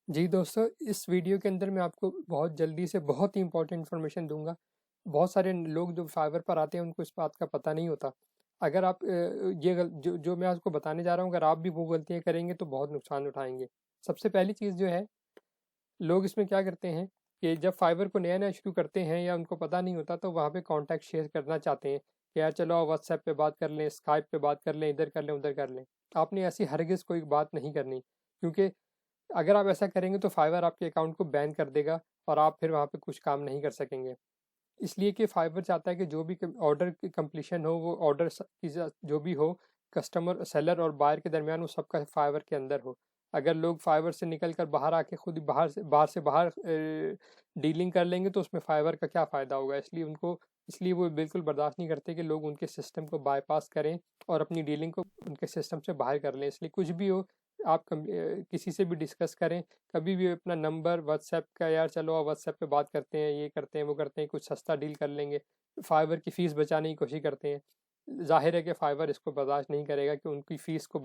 जी दोस्तों, इस वीडियो के अंदर मैं आपको बहुत जल्दी से बहुत ही इंपॉर्टेंट इन्फॉर्मेशन दूंगा। बहुत सारे लोग जो फाइवर पर आते हैं उनको इस बात का पता नहीं होता। अगर आप जो जो मैं आपको बताने जा रहा हूँ, अगर आप भी वो गलतियाँ करेंगे तो बहुत नुकसान उठाएंगे। सबसे पहली चीज़ जो है, लोग इसमें क्या करते हैं कि जब फाइवर को नया नया शुरू करते हैं या उनको पता नहीं होता तो वहाँ पे कॉन्टैक्ट शेयर करना चाहते हैं कि यार चलो व्हाट्सएप पे बात कर लें, स्काइप पे बात कर लें, इधर कर लें, उधर कर लें। आपने ऐसी हरगिज़ कोई बात नहीं करनी, क्योंकि अगर आप ऐसा करेंगे तो फाइवर आपके अकाउंट को बैन कर देगा और आप फिर वहाँ पे कुछ काम नहीं कर सकेंगे। इसलिए कि फाइवर चाहता है कि जो भी ऑर्डर की कंप्लीशन हो, वो ऑर्डर की जो भी हो, कस्टमर सेलर और बायर के दरमियान, वो सबका फाइवर के अंदर हो। अगर लोग फाइवर से निकल कर बाहर आके खुद ही बाहर डीलिंग कर लेंगे तो उसमें फाइवर का क्या फ़ायदा होगा। इसलिए वो बिल्कुल बर्दाश्त नहीं करते कि लोग उनके सिस्टम को बाईपास करें और अपनी डीलिंग को उनके सिस्टम से बाहर कर लें। इसलिए कुछ भी हो, आप किसी से भी डिस्कस करें, कभी भी अपना नंबर व्हाट्सएप का, यार चलो व्हाट्सएप पे बात करते हैं, ये करते हैं, वो करते हैं, कुछ सस्ता डील कर लेंगे, फाइबर की फ़ीस बचाने की कोशिश करते हैं। जाहिर है कि फाइबर इसको बर्दाश्त नहीं करेगा कि उनकी फ़ीस को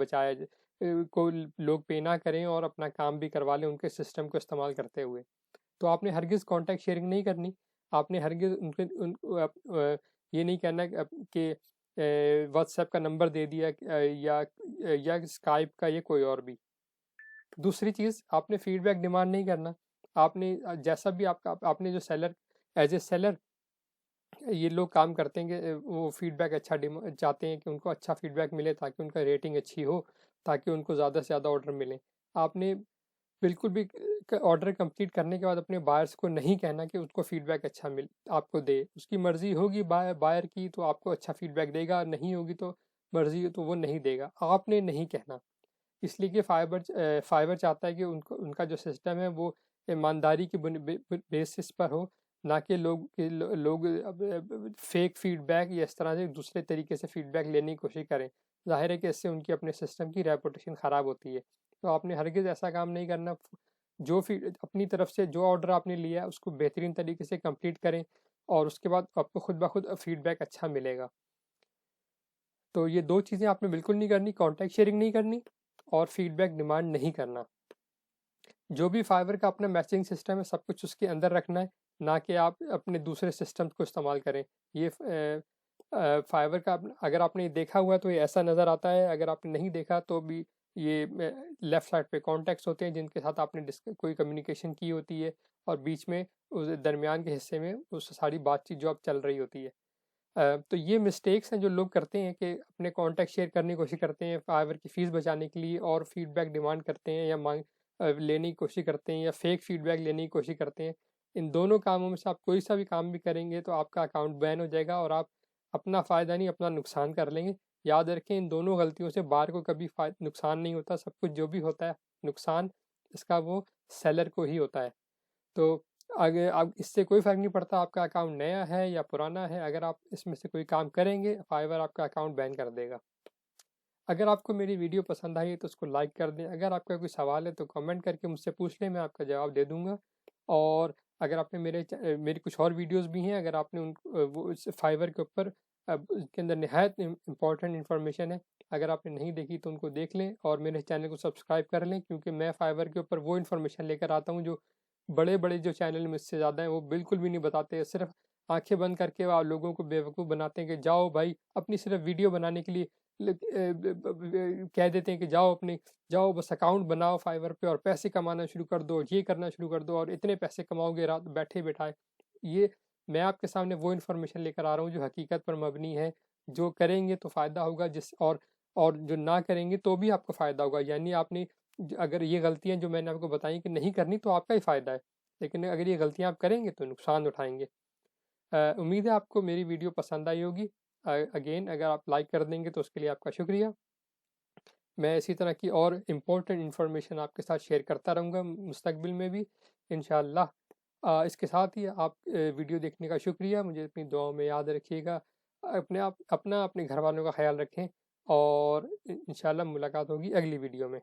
को लोग पे ना करें और अपना काम भी करवा लें उनके सिस्टम को इस्तेमाल करते हुए। तो आपने हरगिज़ कॉन्टैक्ट शेयरिंग नहीं करनी। आपने हरगिज़ ये नहीं कहना कि व्हाट्सएप का नंबर दे दिया, या स्काइप का, या कोई और भी। दूसरी चीज़, आपने फीडबैक डिमांड नहीं करना। आपने जैसा भी आपने जो सेलर, एज ए सेलर, ये लोग काम करते हैं कि वो फीडबैक अच्छा चाहते हैं कि उनको अच्छा फीडबैक मिले ताकि उनका रेटिंग अच्छी हो, ताकि उनको ज़्यादा से ज़्यादा ऑर्डर मिले। आपने बिल्कुल भी ऑर्डर कंप्लीट करने के बाद अपने बायर्स को नहीं कहना कि उसको फीडबैक अच्छा मिल आपको दे। उसकी मर्ज़ी होगी बायर की तो आपको अच्छा फीडबैक देगा, नहीं होगी तो मर्ज़ी हो तो वो नहीं देगा। आपने नहीं कहना। इसलिए कि फाइबर चाहता है कि उनको उनका जो सिस्टम है वो ईमानदारी की बेसिस पर हो, ना कि लोग फेक फीडबैक या इस तरह से दूसरे तरीके से फीडबैक लेने की कोशिश करें। जाहिर है कि इससे उनकी अपने सिस्टम की रेपुटेशन ख़राब होती है। तो आपने हरगिज़ ऐसा काम नहीं करना। अपनी तरफ से जो ऑर्डर आपने लिया है उसको बेहतरीन तरीके से कंप्लीट करें और उसके बाद आपको खुद ब खुद फीडबैक अच्छा मिलेगा। तो ये दो चीज़ें आपने बिल्कुल नहीं करनी, कॉन्टैक्ट शेयरिंग नहीं करनी और फीडबैक डिमांड नहीं करना। जो भी फाइवर का अपना मैसेजिंग सिस्टम है सब कुछ उसके अंदर रखना है, ना कि आप अपने दूसरे सिस्टम को इस्तेमाल करें। ये फाइवर का अगर आपने देखा हुआ है तो ये ऐसा नज़र आता है, अगर आपने नहीं देखा तो भी ये लेफ़्ट साइड पे कॉन्टैक्ट्स होते हैं जिनके साथ आपने कोई कम्युनिकेशन की होती है, और बीच में उस दरमियान के हिस्से में उस सारी बातचीत जो अब चल रही होती है। तो ये मिस्टेक्स हैं जो लोग करते हैं कि अपने कॉन्टैक्ट शेयर करने की कोशिश करते हैं फाइवर की फ़ीस बचाने के लिए, और फीडबैक डिमांड करते हैं या लेने की कोशिश करते हैं, या फेक फीडबैक लेने की कोशिश करते हैं। इन दोनों कामों में से आप कोई सा भी काम भी करेंगे तो आपका अकाउंट बैन हो जाएगा और आप अपना फ़ायदा नहीं अपना नुकसान कर लेंगे। याद रखें, इन दोनों गलतियों से बाहर को कभी नुकसान नहीं होता। सब कुछ जो भी होता है नुकसान, इसका वो सेलर को ही होता है। तो अगर अब इससे कोई फ़र्क नहीं पड़ता आपका अकाउंट नया है या पुराना है, अगर आप इसमें से कोई काम करेंगे फाइवर आपका अकाउंट बैन कर देगा। अगर आपको मेरी वीडियो पसंद आई है तो उसको लाइक कर दें। अगर आपका कोई सवाल है तो कमेंट करके मुझसे पूछ लें, मैं आपका जवाब दे दूंगा। और अगर आपने मेरी कुछ और वीडियोस भी हैं, अगर आपने वो इस फाइवर के ऊपर, अब उसके अंदर निहायत इंपॉर्टेंट इन्फॉर्मेशन है, अगर आपने नहीं देखी तो उनको देख लें और मेरे चैनल को सब्सक्राइब कर लें, क्योंकि मैं फाइवर के ऊपर वो इन्फॉर्मेशन लेकर आता हूँ जो बड़े बड़े जो चैनल मुझसे ज़्यादा हैं वो बिल्कुल भी नहीं बताते। सिर्फ आंखें बंद करके वो लोगों को बेवकूफ़ बनाते हैं कि जाओ भाई, अपनी सिर्फ वीडियो बनाने के लिए कह देते हैं कि जाओ बस अकाउंट बनाओ फाइवर पे और पैसे कमाना शुरू कर दो, ये करना शुरू कर दो और इतने पैसे कमाओगे रात बैठे बैठाए। ये मैं आपके सामने वो इन्फॉर्मेशन लेकर आ रहा हूँ जो हकीकत पर मबनी है। जो करेंगे तो फ़ायदा होगा, और जो ना करेंगे तो भी आपको फ़ायदा होगा। यानी आपने अगर ये गलतियाँ जो मैंने आपको बताई कि नहीं करनी तो आपका ही फ़ायदा है, लेकिन अगर ये गलतियाँ आप करेंगे तो नुकसान उठाएंगे। उम्मीद है आपको मेरी वीडियो पसंद आई होगी। अगेन, अगर आप लाइक कर देंगे तो उसके लिए आपका शुक्रिया। मैं इसी तरह की और इम्पोर्टेंट इन्फॉर्मेशन आपके साथ शेयर करता रहूँगा मुस्तकबिल में भी, इंशाअल्लाह। इसके साथ ही वीडियो देखने का शुक्रिया। मुझे अपनी दुआओं में याद रखिएगा। अपने घर वालों का ख्याल रखें और इंशाअल्लाह मुलाकात होगी अगली वीडियो में।